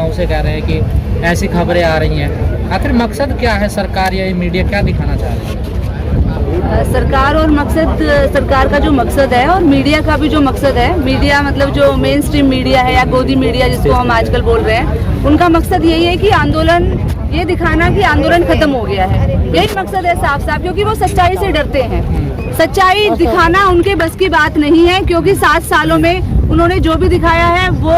गांव से कह रहे हैं कि ऐसी खबरें आ रही हैं। आखिर मकसद क्या है, सरकार या मीडिया क्या दिखाना चाह रही है? सरकार का जो मकसद है और मीडिया का भी जो मकसद है, मीडिया मतलब जो मेन स्ट्रीम मीडिया है या गोदी मीडिया जिसको हम आजकल बोल रहे हैं, उनका मकसद यही है कि आंदोलन ये दिखाना कि आंदोलन खत्म हो गया है। यही मकसद है साफ साफ, क्योंकि वो सच्चाई से डरते हैं। सच्चाई दिखाना उनके बस की बात नहीं है, क्योंकि 7 सालों में उन्होंने जो भी दिखाया है वो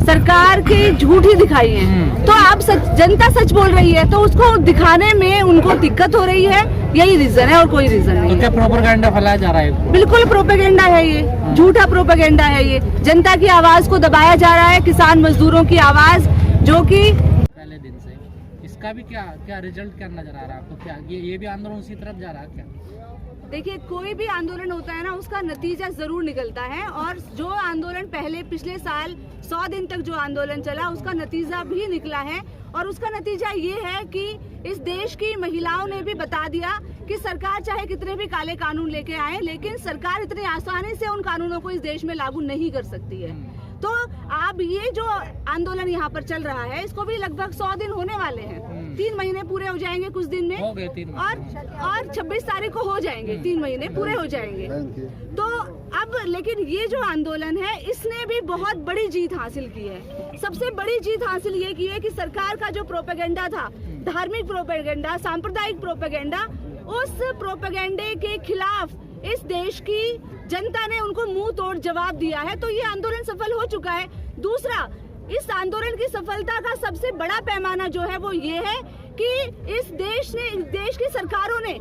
सरकार की झूठ ही दिखाई है। तो अब जनता सच बोल रही है, तो उसको दिखाने में उनको दिक्कत हो रही है। यही रीजन है और कोई रीजन नहीं। तो क्या प्रोपेगेंडा फैलाया जा रहा है? बिल्कुल प्रोपेगेंडा है, ये झूठा प्रोपेगेंडा है। ये जनता की आवाज को दबाया जा रहा है, किसान मजदूरों की आवाज, जो कि पहले दिन से इसका भी क्या रिजल्ट क्या नजर आ रहा है आपको? क्या ये भी आंदोलन उसी तरफ जा रहा है क्या? देखिए, कोई भी आंदोलन होता है ना, उसका नतीजा जरूर निकलता है। और जो आंदोलन पिछले साल 100 दिन तक जो आंदोलन चला, उसका नतीजा भी निकला है। और उसका नतीजा ये है कि इस देश की महिलाओं ने भी बता दिया कि सरकार चाहे कितने भी काले कानून लेके आए, लेकिन सरकार इतनी आसानी से उन कानूनों को इस देश में लागू नहीं कर सकती है। तो अब ये जो आंदोलन यहाँ पर चल रहा है, इसको भी लगभग 100 दिन होने वाले हैं। 3 महीने पूरे हो जाएंगे कुछ दिन में, हो गए 3 और 26 तारीख को हो जाएंगे, 3 महीने पूरे हो जाएंगे। तो अब लेकिन ये जो आंदोलन है, इसने भी बहुत बड़ी जीत हासिल की है। सबसे बड़ी जीत हासिल ये की है कि सरकार का जो प्रोपेगेंडा था, धार्मिक प्रोपेगेंडा, सांप्रदायिक प्रोपेगेंडा, उस प्रोपेगेंडे के खिलाफ इस देश की जनता ने उनको मुंह तोड़ जवाब दिया है। तो ये आंदोलन सफल हो चुका है। दूसरा, इस आंदोलन की सफलता का सबसे बड़ा पैमाना जो है वो ये है कि इस देश की सरकारों ने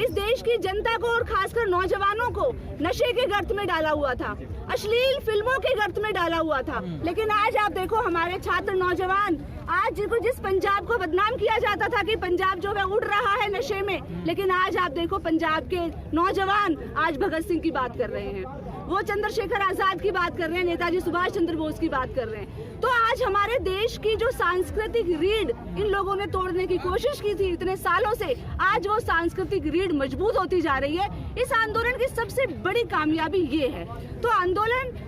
इस देश की जनता को और खासकर नौजवानों को नशे के गर्त में डाला हुआ था, अश्लील फिल्मों के गर्त में डाला हुआ था। लेकिन आज आप देखो, हमारे छात्र नौजवान, आज जिस पंजाब को बदनाम किया जाता था कि पंजाब जो है उड़ रहा है नशे में, लेकिन आज आप देखो पंजाब के नौजवान आज भगत सिंह की बात कर रहे हैं, वो चंद्रशेखर आजाद की बात कर रहे हैं, नेताजी सुभाष चंद्र बोस की बात कर रहे हैं। तो आज हमारे देश की जो सांस्कृतिक रीढ़ इन लोगों ने तोड़ने की कोशिश की थी इतने सालों से, आज वो सांस्कृतिक रीढ़ मजबूत होती जा रही है। इस आंदोलन की सबसे बड़ी कामयाबी ये है। तो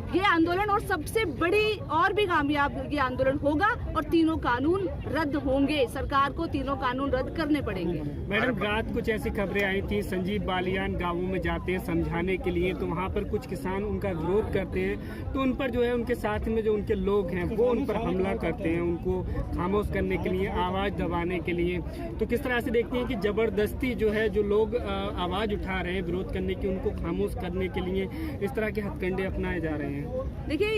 ये आंदोलन और सबसे बड़ी और भी कामयाब ये आंदोलन होगा और तीनों कानून रद्द होंगे। सरकार को तीनों कानून रद्द करने पड़ेंगे। मैडम, रात कुछ ऐसी खबरें आई थी, संजीव बालियान गांवों में जाते हैं समझाने के लिए, तो वहां पर कुछ किसान उनका विरोध करते हैं, तो उन पर जो है उनके साथ में जो उनके लोग हैं वो उन पर हमला करते हैं, उनको खामोश करने के लिए, आवाज दबाने के लिए। तो किस तरह से देखते हैं कि जबरदस्ती जो है जो लोग आवाज उठा रहे हैं विरोध करने की, उनको खामोश करने के लिए इस तरह के हथकंडे अपनाए जा रहे हैं? देखिए,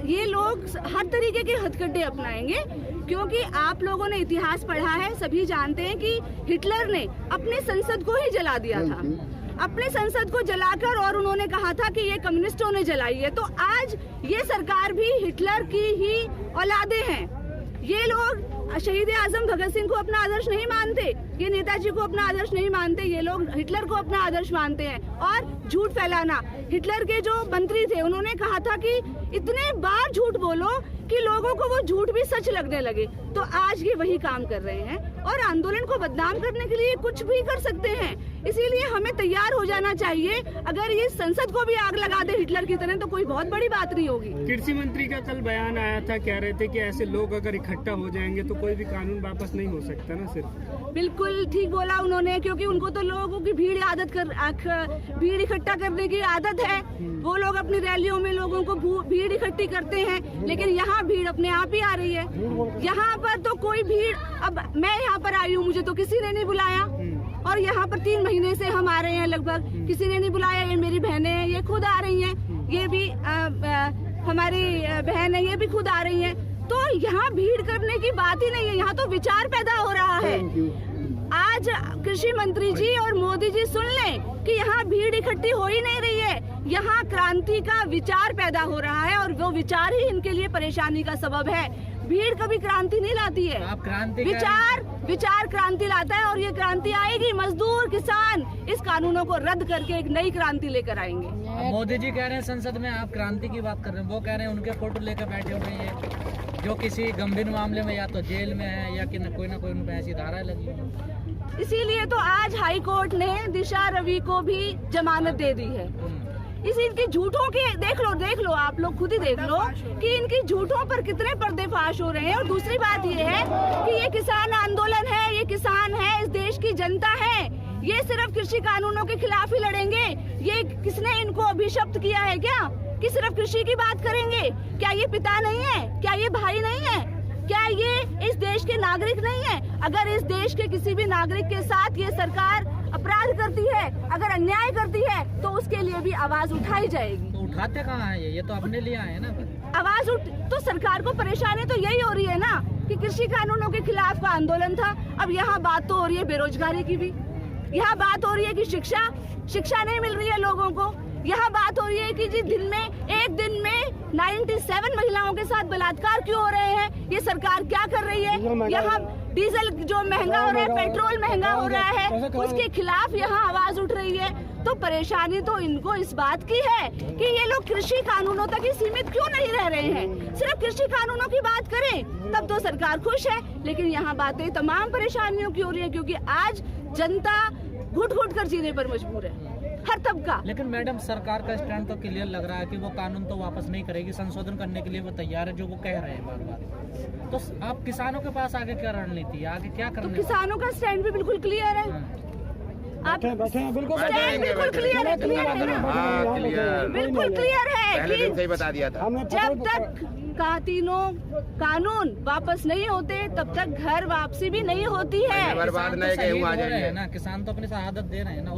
ये लोग हर तरीके के हथकंडे अपनाएंगे, क्योंकि आप लोगों ने इतिहास पढ़ा है, सभी जानते हैं कि हिटलर ने अपने संसद को ही जला दिया था, अपने संसद को जलाकर, और उन्होंने कहा था कि ये कम्युनिस्टों ने जलाई है। तो आज ये सरकार भी हिटलर की ही औलादे हैं। ये लोग शहीद आजम भगत सिंह को अपना आदर्श नहीं मानते, ये नेताजी को अपना आदर्श नहीं मानते, ये लोग हिटलर को अपना आदर्श मानते हैं। और झूठ फैलाना, हिटलर के जो मंत्री थे उन्होंने कहा था कि इतने बार झूठ बोलो कि लोगों को वो झूठ भी सच लगने लगे। तो आज ये वही काम कर रहे हैं और आंदोलन को बदनाम करने के लिए कुछ भी कर सकते हैं। इसीलिए हमें तैयार हो जाना चाहिए। अगर ये संसद को भी आग लगा दे हिटलर की तरह, तो कोई बहुत बड़ी बात नहीं होगी। कृषि मंत्री का कल बयान आया था, कह रहे थे कि ऐसे लोग अगर इकट्ठा हो जाएंगे तो कोई भी कानून वापस नहीं हो सकता ना। सिर्फ बिल्कुल ठीक बोला उन्होंने, क्योंकि उनको तो लोगों की भीड़ इकट्ठा करने की आदत है। वो लोग अपनी रैलियों में लोगों को भीड़ इकट्ठी करते हैं, लेकिन यहाँ भीड़ अपने आप ही आ रही है। यहाँ पर तो कोई भीड़, अब मैं यहाँ पर आई हूँ, मुझे तो किसी ने नहीं बुलाया, और यहाँ पर 3 महीने से हम आ रहे हैं लगभग, किसी ने नहीं बुलाया। ये मेरी बहनें हैं, ये खुद आ रही हैं, ये भी हमारी बहन है, ये भी खुद आ रही हैं। तो यहाँ भीड़ करने की बात ही नहीं है, यहाँ तो विचार पैदा हो रहा है। आज कृषि मंत्री जी और मोदी जी सुन लें कि यहाँ भीड़ इकट्ठी हो ही नहीं रही है, यहाँ क्रांति का विचार पैदा हो रहा है, और वो विचार ही इनके लिए परेशानी का सबब है। भीड़ कभी क्रांति नहीं लाती है, विचार क्रांति लाता है, और ये क्रांति आएगी। मजदूर, किसान इस कानूनों को रद्द करके एक नई क्रांति लेकर आएंगे। मोदी जी कह रहे हैं संसद में, आप क्रांति की बात कर रहे हैं, वो कह रहे हैं उनके फोटो लेकर बैठे हुए हैं जो किसी गंभीर मामले में या तो जेल में है या कि कोई ना कोई उन पर ऐसी धारा लगी। इसीलिए तो आज हाई कोर्ट ने दिशा रवि को भी जमानत दे दी है। इनकी झूठों के देख लो आप लोग खुद ही देख लो कि इनकी झूठों पर कितने पर्देफाश हो रहे हैं। और दूसरी बात ये है कि ये किसान आंदोलन है, ये किसान है, इस देश की जनता है, ये सिर्फ कृषि कानूनों के खिलाफ ही लड़ेंगे। ये किसने इनको अभिशप्त किया है क्या कि सिर्फ कृषि की बात करेंगे? क्या ये पिता नहीं है? क्या ये भाई नहीं है? क्या ये इस देश के नागरिक नहीं है? अगर इस देश के किसी भी नागरिक के साथ ये सरकार अपराध करती है, अगर अन्याय करती है, तो उसके लिए भी आवाज उठाई जाएगी। तो उठाते कहाँ है ये तो अपने लिए आए ना। आवाज तो सरकार को परेशानी तो यही हो रही है ना कि कृषि कानूनों के खिलाफ का आंदोलन था। अब यहाँ बात तो हो रही है बेरोजगारी की भी, यहाँ बात हो रही है कि शिक्षा नहीं मिल रही है लोगों को, यहाँ बात हो रही है कि एक दिन में 97 महिलाओं के साथ बलात्कार क्यों हो रहे हैं, ये सरकार क्या कर रही है। यहाँ डीजल जो महंगा हो रहा है, पेट्रोल महंगा हो रहा है, उसके खिलाफ यहाँ आवाज उठ रही है। तो परेशानी तो इनको इस बात की है कि ये लोग कृषि कानूनों तक ही सीमित क्यों नहीं रह रहे हैं। सिर्फ कृषि कानूनों की बात करें तब तो सरकार खुश है, लेकिन यहाँ बातें तमाम परेशानियों की हो रही है, क्योंकि आज जनता घुट कर जीने पर मजबूर है, हर तबका। लेकिन मैडम सरकार का स्टैंड तो क्लियर लग रहा है कि वो कानून तो वापस नहीं करेगी, संशोधन करने के लिए वो तैयार है, जो वो कह रहे हैं बार-बार। तो आप किसानों के पास आगे क्या रणनीति है, आगे क्या करना? तो किसानों का स्टैंड भी बिल्कुल क्लियर है। आप बिल्कुल स्टैंड बिल्कुल क्लियर है, बिल्कुल क्लियर है पहले दिन से ही बता दिया था। जब तक तीनों कानून वापस नहीं होते तब तक घर वापसी भी नहीं होती है। बर्बाद नहीं गए आ जाएंगे ना, किसान तो अपनी शहादत दे रहे हैं ना।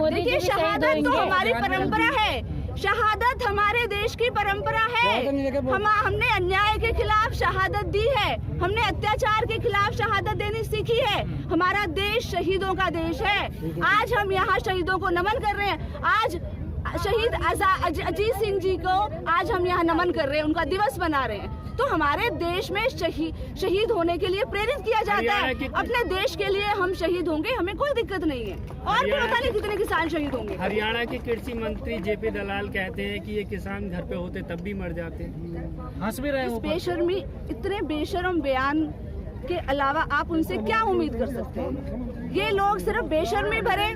देखिए शहादत तो हमारी परंपरा है, शहादत हमारे देश की परंपरा है। हमने अन्याय के खिलाफ शहादत दी है, हमने अत्याचार के खिलाफ शहादत देनी सीखी है। हमारा देश शहीदों का देश है। आज हम यहाँ शहीदों को नमन कर रहे हैं। आज शहीद अजीत सिंह जी को आज हम यहाँ नमन कर रहे हैं, उनका दिवस मना रहे हैं। तो हमारे देश में शहीद होने के लिए प्रेरित किया जाता है। अपने देश के लिए हम शहीद होंगे, हमें कोई दिक्कत नहीं है। और भी पता नहीं कितने किसान शहीद होंगे। हरियाणा के कृषि मंत्री जेपी दलाल कहते हैं कि ये किसान घर पे होते तब भी मर जाते। हंस भी रहे हैं। बेशर्मी, इतने बेशर्म बयान के अलावा आप उनसे क्या उम्मीद कर सकते हैं? ये लोग सिर्फ बेशर्मी भरे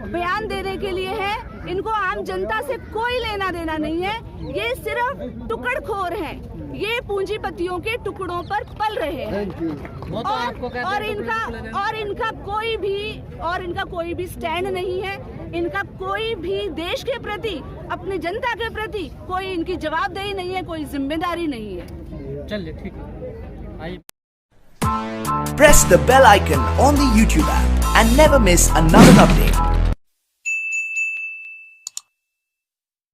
बयान देने के लिए है, इनको आम जनता से कोई लेना देना नहीं है। ये सिर्फ टुकड़खोर हैं, ये पूंजीपतियों के टुकड़ों पर पल रहे हैं। और इनका कोई भी स्टैंड नहीं है, इनका कोई भी देश के प्रति, अपनी जनता के प्रति कोई इनकी जवाबदेही नहीं है, कोई जिम्मेदारी नहीं है। चलिए ठीक है, आइए। Press the bell icon on the YouTube app and never miss another update.